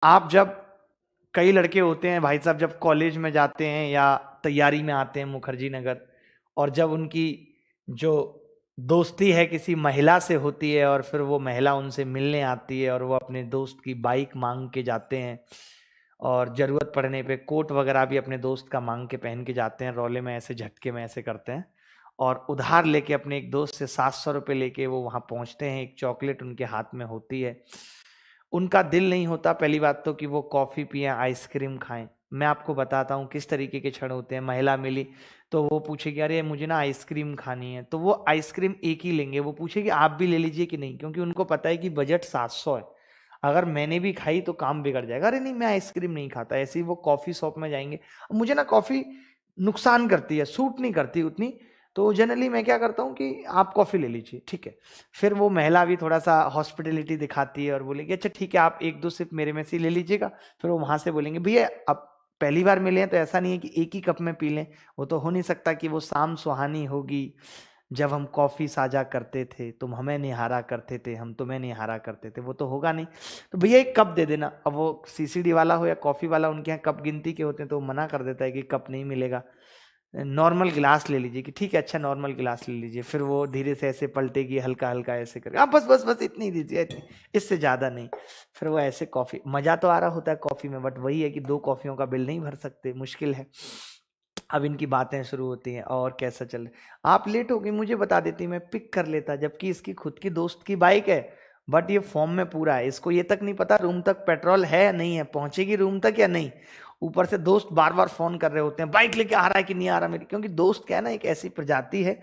आप जब, कई लड़के होते हैं भाई साहब, जब कॉलेज में जाते हैं या तैयारी में आते हैं मुखर्जी नगर, और जब उनकी जो दोस्ती है किसी महिला से होती है और फिर वो महिला उनसे मिलने आती है और वो अपने दोस्त की बाइक मांग के जाते हैं, और जरूरत पड़ने पे कोट वगैरह भी अपने दोस्त का मांग के पहन के जाते हैं, रौले में ऐसे झटके में ऐसे करते हैं, और उधार लेके अपने एक दोस्त से 700 रुपये लेके वो वहां पहुंचते हैं, एक चॉकलेट उनके हाथ में होती है, उनका दिल नहीं होता पहली बात तो कि वो कॉफी पिए, आइसक्रीम खाएं। मैं आपको बताता हूँ किस तरीके के क्षण होते हैं। महिला मिली तो वो पूछेगी अरे मुझे ना आइसक्रीम खानी है, तो वो आइसक्रीम एक ही लेंगे, वो पूछेगी आप भी ले लीजिए कि नहीं, क्योंकि उनको पता है कि बजट 700 है, अगर मैंने भी खाई तो काम बिगड़ जाएगा। अरे नहीं मैं आइसक्रीम नहीं खाता। ऐसे ही वो कॉफी शॉप में जाएंगे, मुझे ना कॉफी नुकसान करती है, सूट नहीं करती उतनी, तो जनरली मैं क्या करता हूँ कि आप कॉफी ले लीजिए, ठीक है। फिर वो महिला भी थोड़ा सा हॉस्पिटलिटी दिखाती है और बोलेगी अच्छा ठीक है आप एक दो सिप मेरे में से ले लीजिएगा। फिर वो वहां से बोलेंगे भैया अब पहली बार मिले हैं तो ऐसा नहीं है कि एक ही कप में पी लें, वो तो हो नहीं सकता कि वो शाम सुहानी होगी जब हम कॉफी साझा करते थे, तुम हमें निहारा करते थे, हम तुम्हें निहारा करते थे, वो तो होगा नहीं। तो भैया एक कप दे देना। अब वो सीसीडी वाला हो या कॉफी वाला, उनके यहाँ कप गिनती के होते हैं, तो वो मना कर देता है कि कप नहीं मिलेगा, नॉर्मल गिलास ले लीजिए, कि ठीक है अच्छा नॉर्मल गिलास ले लीजिए। फिर वो धीरे से ऐसे पलटेगी, हल्का हल्का ऐसे करके, हाँ बस बस बस इतनी दीजिए, इतनी, इससे ज्यादा नहीं। फिर वो ऐसे कॉफी, मजा तो आ रहा होता है कॉफी में, बट वही है कि 2 कॉफियों का बिल नहीं भर सकते, मुश्किल है। अब इनकी बातें शुरू होती हैं और कैसा चल रहा, आप लेट हो गई मुझे बता देती, मैं पिक कर लेता, जबकि इसकी खुद की दोस्त की बाइक है, बट ये फॉर्म में पूरा है, इसको ये तक नहीं पता रूम तक पेट्रोल है या नहीं है, पहुंचेगी रूम तक या नहीं। ऊपर से दोस्त बार बार फोन कर रहे होते हैं बाइक लेके आ रहा है कि नहीं आ रहा मेरी, क्योंकि दोस्त क्या है ना, एक ऐसी प्रजाति है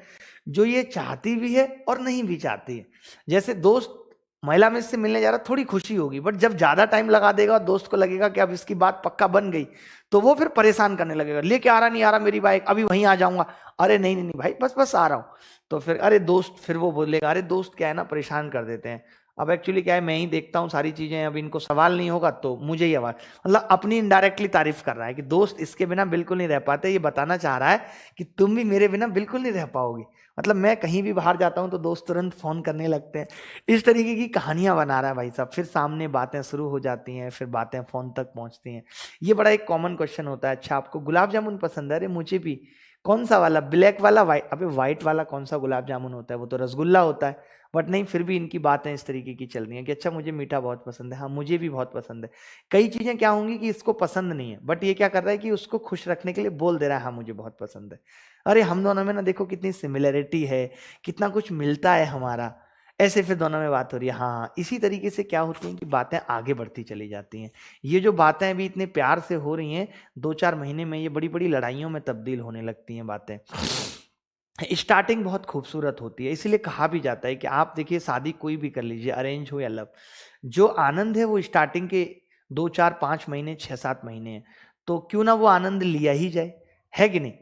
जो ये चाहती भी है और नहीं भी चाहती है। जैसे दोस्त महिला में इससे मिलने जा रहा, थोड़ी खुशी होगी, बट जब ज्यादा टाइम लगा देगा और दोस्त को लगेगा कि अब इसकी बात पक्का बन गई, तो वो फिर परेशान करने लगेगा, लेके आ रहा नहीं आ रहा मेरी बाइक, अभी वहीं आ जाऊंगा, अरे नहीं नहीं नहीं भाई बस बस आ रहा हूं। तो फिर अरे दोस्त, फिर वो बोलेगा, अरे दोस्त क्या है ना परेशान कर देते हैं। अब एक्चुअली क्या है, मैं ही देखता हूँ सारी चीजें, अब इनको सवाल नहीं होगा तो मुझे ही आवाज, मतलब अपनी इनडायरेक्टली तारीफ कर रहा है कि दोस्त इसके बिना बिल्कुल नहीं रह पाते, ये बताना चाह रहा है कि तुम भी मेरे बिना बिल्कुल नहीं रह पाओगे। मतलब मैं कहीं भी बाहर जाता हूं तो दोस्त तुरंत फोन करने लगते हैं। इस तरीके की कहानियां बना रहा है भाई साहब। फिर सामने बातें शुरू हो जाती हैं, फिर बातें फोन तक पहुंचती हैं। ये बड़ा एक कॉमन क्वेश्चन होता है, अच्छा आपको गुलाब जामुन पसंद है? अरे मुझे भी। कौन सा वाला, ब्लैक वाला, व्हाइट? अबे व्हाइट वाला कौन सा गुलाब जामुन होता है, वो तो रसगुल्ला होता है। बट नहीं, फिर भी इनकी बातें इस तरीके की चल रही हैं कि अच्छा मुझे मीठा बहुत पसंद है, हाँ मुझे भी बहुत पसंद है। कई चीजें क्या होंगी कि इसको पसंद नहीं है, बट ये क्या कर रहा है कि उसको खुश रखने के लिए बोल दे रहा है हाँ मुझे बहुत पसंद है। अरे हम दोनों में ना देखो कितनी सिमिलरिटी है, कितना कुछ मिलता है हमारा। ऐसे फिर दोनों में बात हो रही है, हाँ इसी तरीके से क्या होती है कि बातें आगे बढ़ती चली जाती हैं। ये जो बातें अभी इतने प्यार से हो रही हैं, 2-4 महीने में ये बड़ी बड़ी लड़ाइयों में तब्दील होने लगती हैं बातें। स्टार्टिंग बहुत खूबसूरत होती है, इसीलिए कहा भी जाता है कि आप देखिए शादी कोई भी कर लीजिए, अरेंज हो या लव, जो आनंद है वो स्टार्टिंग के 2-4-5 महीने 6-7 महीने है, तो क्यों ना वो आनंद लिया ही जाए, है कि नहीं।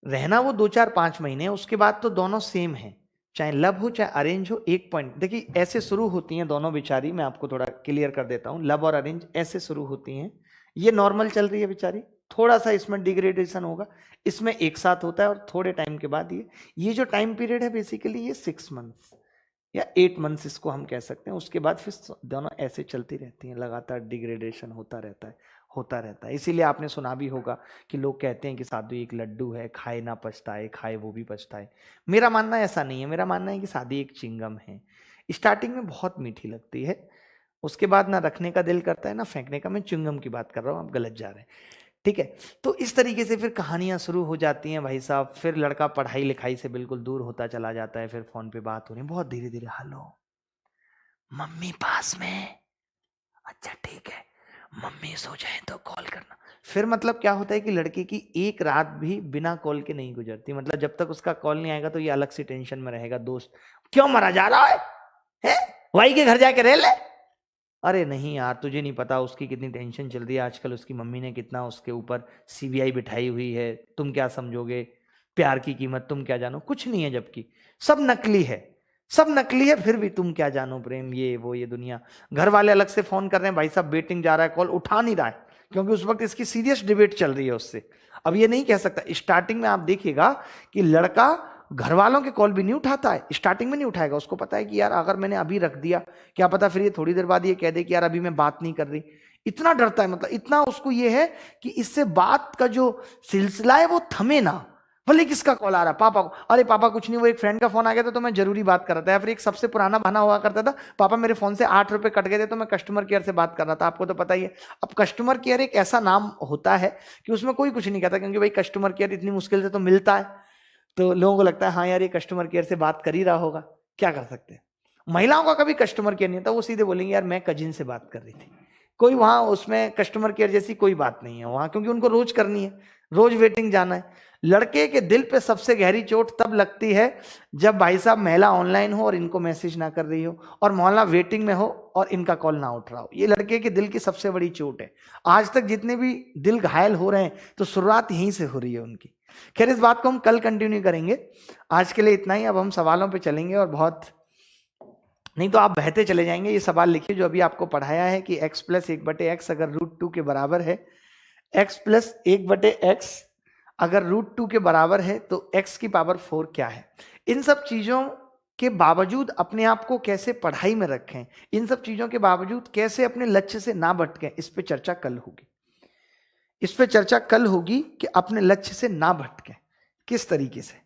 रहना वो 2-4-5 महीने, उसके बाद तो दोनों सेम है, चाहे लव हो चाहे अरेंज हो। एक पॉइंट देखिए, ऐसे शुरू होती हैं दोनों बेचारी, मैं आपको थोड़ा क्लियर कर देता हूँ, लव और अरेंज ऐसे शुरू होती हैं। ये नॉर्मल चल रही है बेचारी, थोड़ा सा इसमें डिग्रेडेशन होगा, इसमें एक साथ होता है और थोड़े टाइम के बाद ये जो टाइम पीरियड है बेसिकली ये 6 मंथ्स या 8 मंथ्स इसको हम कह सकते हैं। उसके बाद फिर दोनों ऐसे चलती रहती हैं, लगातार डिग्रेडेशन होता रहता है, होता रहता है। इसीलिए आपने सुना भी होगा कि लोग कहते हैं कि शादी एक लड्डू है, खाए ना पछताए, खाए वो भी पछताए। मेरा मानना ऐसा नहीं है, मेरा मानना है कि शादी एक चिंगम है, स्टार्टिंग में बहुत मीठी लगती है, उसके बाद ना रखने का दिल करता है ना फेंकने का। मैं च्युइंगम की बात कर रहा हूँ, आप गलत जा रहे हैं, ठीक है। तो इस तरीके से फिर कहानियां शुरू हो जाती हैं भाई साहब। फिर लड़का पढ़ाई लिखाई से बिल्कुल दूर होता चला जाता है, फिर फोन पे बात हो रही है बहुत धीरे धीरे, हेलो मम्मी पास में, अच्छा ठीक है, मम्मी सो जाए तो कॉल करना। फिर मतलब क्या होता है कि लड़के की एक रात भी बिना कॉल के नहीं गुजरती, मतलब जब तक उसका कॉल नहीं आएगा तो ये अलग सी टेंशन में रहेगा, दोस्त क्यों मरा जा रहा है, हैं? भाई के घर जाके रह ले। अरे नहीं यार तुझे नहीं पता उसकी कितनी टेंशन चल रही है आजकल, उसकी मम्मी ने कितना उसके ऊपर सीबीआई बिठाई हुई है, तुम क्या समझोगे प्यार की कीमत, तुम क्या जानो, कुछ नहीं है, जबकि सब नकली है, सब नकली है, फिर भी तुम क्या जानो प्रेम, ये वो ये दुनिया। घर वाले अलग से फोन कर रहे हैं, भाई साहब बेटिंग जा रहा है, कॉल उठा नहीं रहा है, क्योंकि उस वक्त इसकी सीरियस डिबेट चल रही है उससे। अब ये नहीं कह सकता, स्टार्टिंग में आप देखिएगा कि लड़का घर वालों के कॉल भी नहीं उठाता है, स्टार्टिंग में नहीं उठाएगा, उसको पता है कि यार अगर मैंने अभी रख दिया, क्या पता फिर ये थोड़ी देर बाद ये कह दे कि यार अभी मैं बात नहीं कर रही। इतना डरता है, मतलब इतना उसको ये है कि इससे बात का जो सिलसिला है वो थमे ना। भले किसका कॉल आ रहा है, पापा को, अरे पापा कुछ नहीं, वो एक फ्रेंड का फोन आ गया था तो मैं जरूरी बात कर रहा था। या फिर एक सबसे पुराना बहाना हुआ करता था, पापा मेरे फोन से 8 रुपए कट गए थे तो मैं कस्टमर केयर से बात कर रहा था। आपको तो पता ही है। अब कस्टमर केयर एक ऐसा नाम होता है कि उसमें कोई कुछ नहीं कहता, क्योंकि भाई कस्टमर केयर इतनी मुश्किल से तो मिलता है, तो लोगों को लगता है हाँ यार ये कस्टमर केयर से बात कर ही रहा होगा, क्या कर सकते हैं। महिलाओं का कभी कस्टमर केयर नहीं होता, वो सीधे बोलेंगे यार मैं कजिन से बात कर रही थी। कोई वहां उसमें कस्टमर केयर जैसी कोई बात नहीं है वहां, क्योंकि उनको रोज करनी है, रोज वेटिंग जाना है। लड़के के दिल पे सबसे गहरी चोट तब लगती है जब भाई साहब महिला ऑनलाइन हो और इनको मैसेज ना कर रही हो, और मोहल्ला वेटिंग में हो और इनका कॉल ना उठ रहा हो। ये लड़के के दिल की सबसे बड़ी चोट है। आज तक जितने भी दिल घायल हो रहे हैं तो शुरुआत यहीं से हो रही है उनकी। खैर इस बात को हम कल कंटिन्यू करेंगे, आज के लिए इतना ही। अब हम सवालों पे चलेंगे, और बहुत नहीं तो आप बहते चले जाएंगे। ये सवाल लिखिए जो अभी आपको पढ़ाया है कि x प्लस 1/x अगर √2 के बराबर है, x प्लस 1/x अगर √2 के बराबर है तो x की पावर 4 क्या है। इन सब चीजों के बावजूद अपने आप को कैसे पढ़ाई में रखें, इन सब चीजों के बावजूद कैसे अपने लक्ष्य से ना भटकें, इस पे चर्चा कल होगी। इस पे चर्चा कल होगी कि अपने लक्ष्य से ना भटकें किस तरीके से।